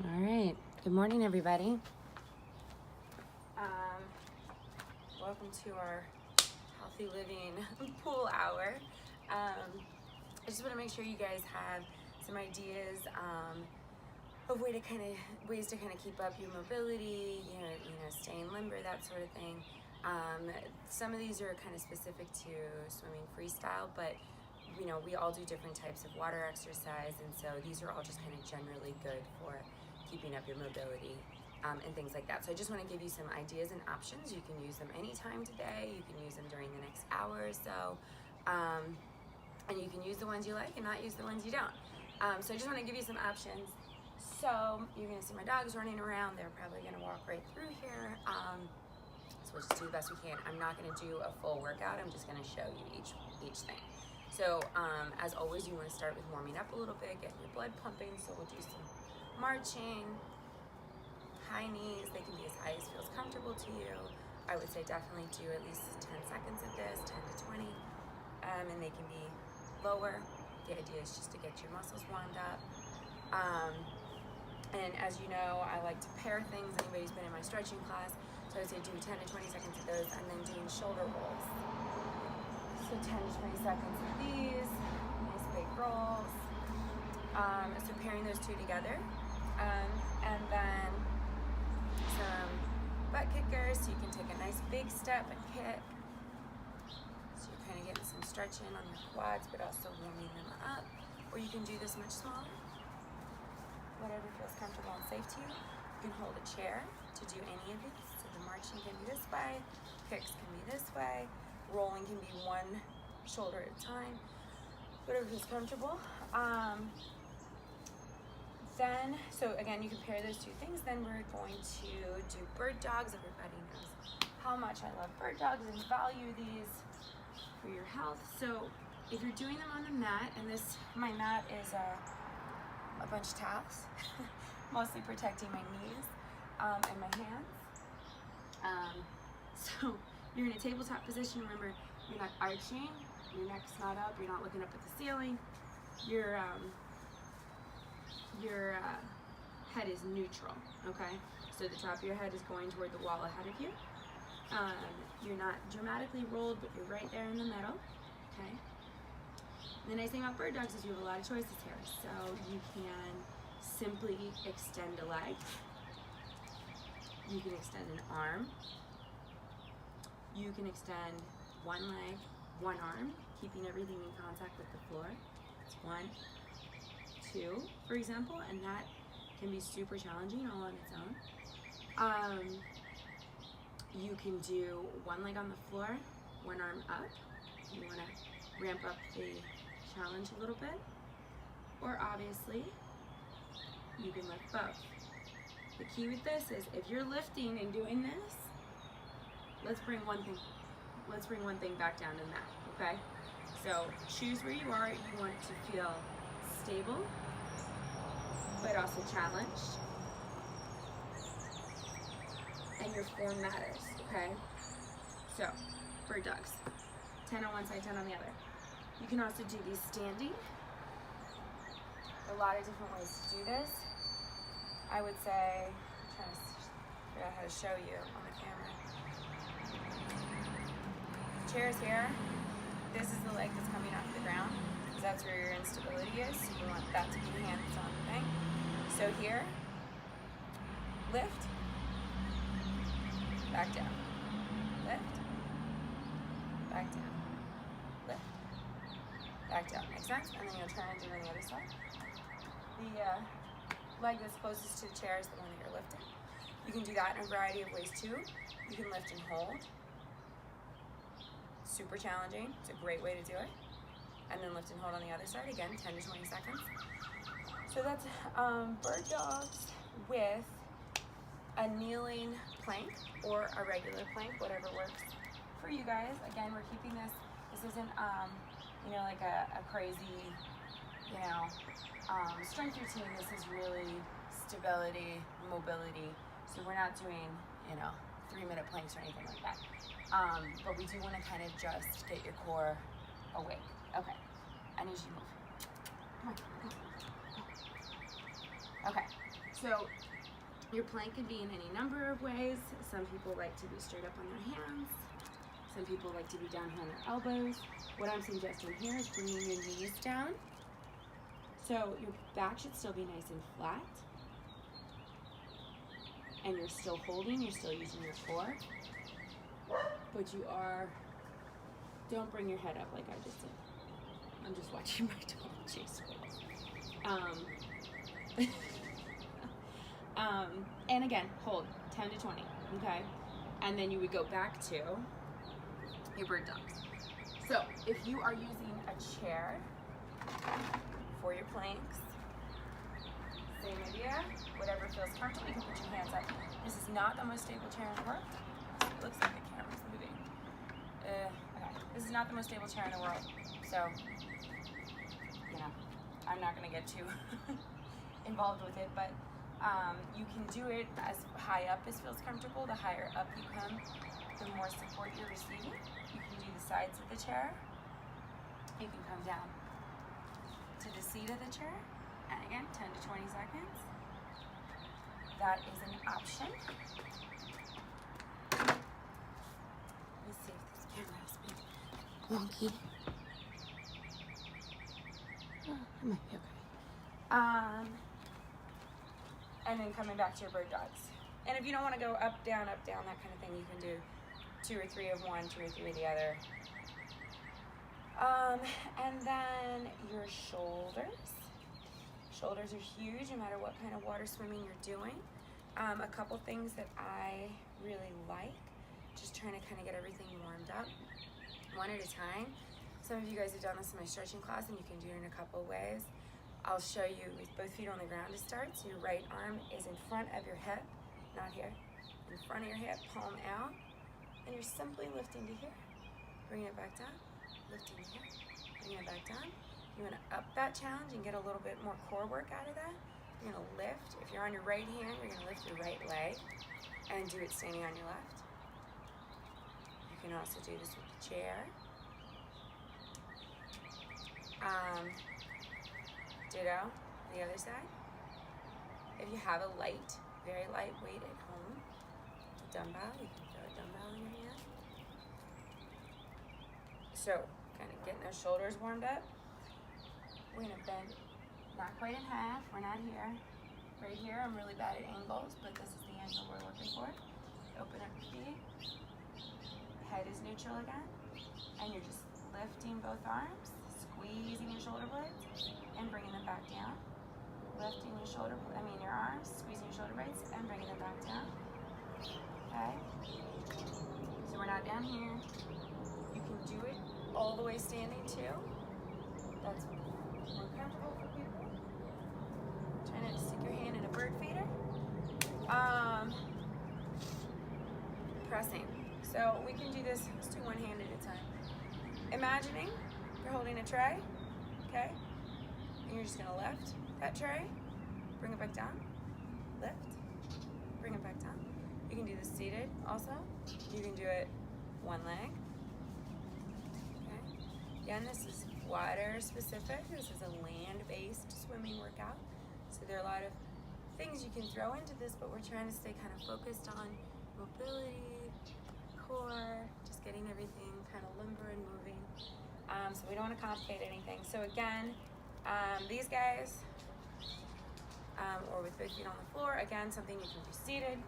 All right. Good morning, everybody. Welcome to our healthy living pool hour. I just want to make sure you guys have some ideas of ways to kind of keep up your mobility, staying limber, that sort of thing. Some of these are kind of specific to swimming freestyle, but we all do different types of water exercise, and so these are all just kind of generally good for keeping up your mobility and things like that. So I just want to give you some ideas and options. You can use them anytime today. You can use them during the next hour or so. And you can use the ones you like and not use the ones you don't. So I just want to give you some options. So you're going to see my dogs running around. They're probably going to walk right through here. So we'll just do the best we can. I'm not going to do a full workout. I'm just going to show you each thing. So as always, you want to start with warming up a little bit, getting your blood pumping. So we'll do some marching, high knees. They can be as high as feels comfortable to you. I would say definitely do at least 10 seconds of this, 10 to 20. And they can be lower. The idea is just to get your muscles warmed up. And as you know, I like to pair things. Anybody's been in my stretching class, so I would say do 10 to 20 seconds of those, and then doing shoulder rolls. So 10 to 20 seconds of these, nice big rolls. So pairing those two together. And then some butt kickers, so you can take a nice big step and kick. So you're kind of getting some stretching on your quads, but also warming them up. Or you can do this much smaller, whatever feels comfortable and safe to you. You can hold a chair to do any of these. So the marching can be this way, kicks can be this way, rolling can be one shoulder at a time, whatever feels comfortable. Then, so again, you can pair those two things. Then we're going to do bird dogs. Everybody knows how much I love bird dogs and value these for your health. So if you're doing them on the mat, and my mat is a bunch of towels, mostly protecting my knees and my hands. So you're in a tabletop position. Remember, you're not arching, your neck's not up, you're not looking up at the ceiling. Your head is neutral, okay? So the top of your head is going toward the wall ahead of you. You're not dramatically rolled, but you're right there in the middle, okay? And the nice thing about bird dogs is you have a lot of choices here. So you can simply extend a leg. You can extend an arm. You can extend one leg, one arm, keeping everything in contact with the floor. It's 1, 2, for example, and that can be super challenging all on its own. You can do one leg on the floor, one arm up. You want to ramp up the challenge a little bit. Or obviously, you can lift both. The key with this is if you're lifting and doing this, let's bring one thing back down to the mat, okay? So choose where you are. You want to feel stable, but also challenged. And your form matters, okay? So, bird dogs. 10 on one side, 10 on the other. You can also do these standing. A lot of different ways to do this. I would say, I'm trying to figure out how to show you on the camera. Chair's here. This is the leg that's coming off the ground, because that's where your instability is. So you want that to be the hands-on thing. So here, lift, back down, lift, back down, lift, back down. Make sense? And then you'll turn and do it on the other side. The leg that's closest to the chair is the one that you're lifting. You can do that in a variety of ways too. You can lift and hold. Super challenging. It's a great way to do it. And then lift and hold on the other side. Again, 10 to 20 seconds. So that's bird dogs with a kneeling plank or a regular plank, whatever works for you guys. Again, we're keeping this isn't, like a crazy, strength routine. This is really stability, mobility. So we're not doing, 3-minute planks or anything like that. But we do want to kind of just get your core awake. Okay, I need you to move. Come on, go. Okay, So your plank can be in any number of ways. Some people like to be straight up on their hands. Some people like to be down here on their elbows. What I'm suggesting here is bringing your knees down. So your back should still be nice and flat. And you're still holding, you're still using your core. But you are, don't bring your head up like I just did. I'm just watching my dog chase squirrels. And again, hold 10 to 20, okay? And then you would go back to your bird dogs. So if you are using a chair for your planks, same idea, whatever feels comfortable, you can put your hands up. This is not the most stable chair in the world. It looks like the camera's moving. Okay, this is not the most stable chair in the world. So, you know, I'm not gonna get too involved with it, but you can do it as high up as feels comfortable. The higher up you come, the more support you're receiving. You can do the sides of the chair. You can come down to the seat of the chair. And again, 10 to 20 seconds. That is an option. Let's see if this camera has been wonky. Oh, I might be okay. And then coming back to your bird dogs. And if you don't want to go up, down, that kind of thing, you can do 2 or 3 of one, 2 or 3 of the other. And then your shoulders. Shoulders are huge no matter what kind of water swimming you're doing. A couple things that I really like, just trying to kind of get everything warmed up, one at a time. Some of you guys have done this in my stretching class, and you can do it in a couple ways. I'll show you with both feet on the ground to start. So your right arm is in front of your hip, not here, in front of your hip, palm out, and you're simply lifting to here. Bringing it back down, lifting to here, bringing it back down. You want to up that challenge and get a little bit more core work out of that. You're going to lift. If you're on your right hand, you're going to lift your right leg and do it standing on your left. You can also do this with the chair. Ditto, the other side. If you have a light, very light weight at home, a dumbbell, you can throw a dumbbell in your hand. So, kind of getting those shoulders warmed up. We're gonna bend, not quite in half, we're not here. Right here, I'm really bad at angles, but this is the angle we're looking for. Open up your feet. Head is neutral again. And you're just lifting both arms, squeezing your shoulder blades, and bringing them back down. Lifting your your arms, squeezing your shoulder blades, and bringing them back down. Okay? So we're not down here. You can do it all the way standing too. That's more comfortable for people. Try not to stick your hand in a bird feeder. Pressing. So we can do this, let's do one hand at a time. Imagining you're holding a tray, okay? And you're just gonna lift that tray, bring it back down, lift, bring it back down. You can do this seated also. You can do it one leg, okay? Again, this is water specific. This is a land-based swimming workout. So there are a lot of things you can throw into this, but we're trying to stay kind of focused on mobility, core, just getting everything kind of limber and moving. So we don't want to complicate anything. So again, these guys, or with both feet on the floor, again, something you can do seated.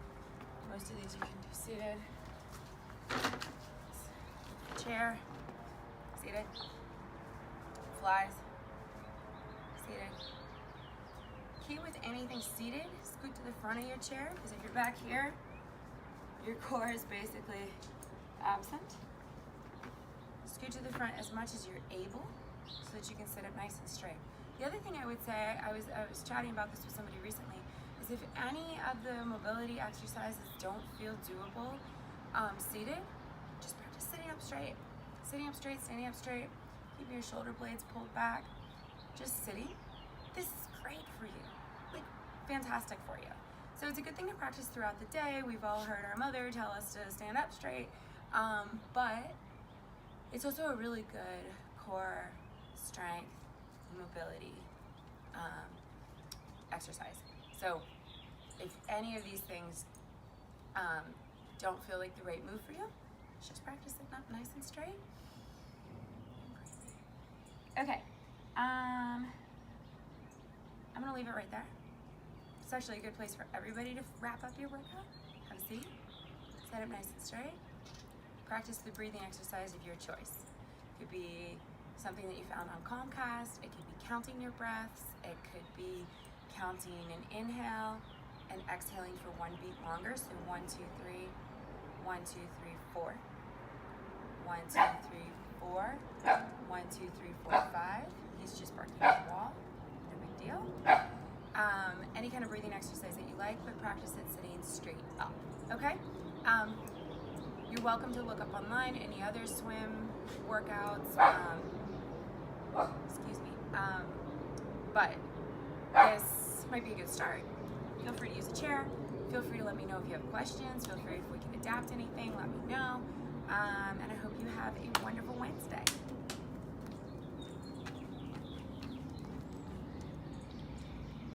Most of these you can do seated. Chair, seated. Flies, seated. Key with anything seated, scoot to the front of your chair, because if you're back here, your core is basically absent. Scoot to the front as much as you're able so that you can sit up nice and straight. The other thing I would say, I was chatting about this with somebody recently, is if any of the mobility exercises don't feel doable seated, just practice sitting up straight. Sitting up straight, standing up straight, keep your shoulder blades pulled back, just sitting. This is great for you, like fantastic for you. So it's a good thing to practice throughout the day. We've all heard our mother tell us to stand up straight, but it's also a really good core strength, mobility exercise. So if any of these things don't feel like the right move for you, just practice sitting up nice and straight. Okay, I'm gonna leave it right there. It's actually a good place for everybody to wrap up your workout. Have a seat, sit up nice and straight. Practice the breathing exercise of your choice. It could be something that you found on Comcast. It could be counting your breaths. It could be counting an inhale and exhaling for 1 beat longer. So 1, 2, 3, 1, 2, 3, 4. 1, 2, 3, 4. 1, 2, 3, 4, 5. He's just barking at the wall. No big deal. Any kind of breathing exercise that you like, but practice it sitting straight up. Okay? You're welcome to look up online any other swim workouts. Excuse me. But this might be a good start. Feel free to use a chair. Feel free to let me know if you have questions. Feel free if we can adapt anything, let me know. And I hope you have a wonderful Wednesday.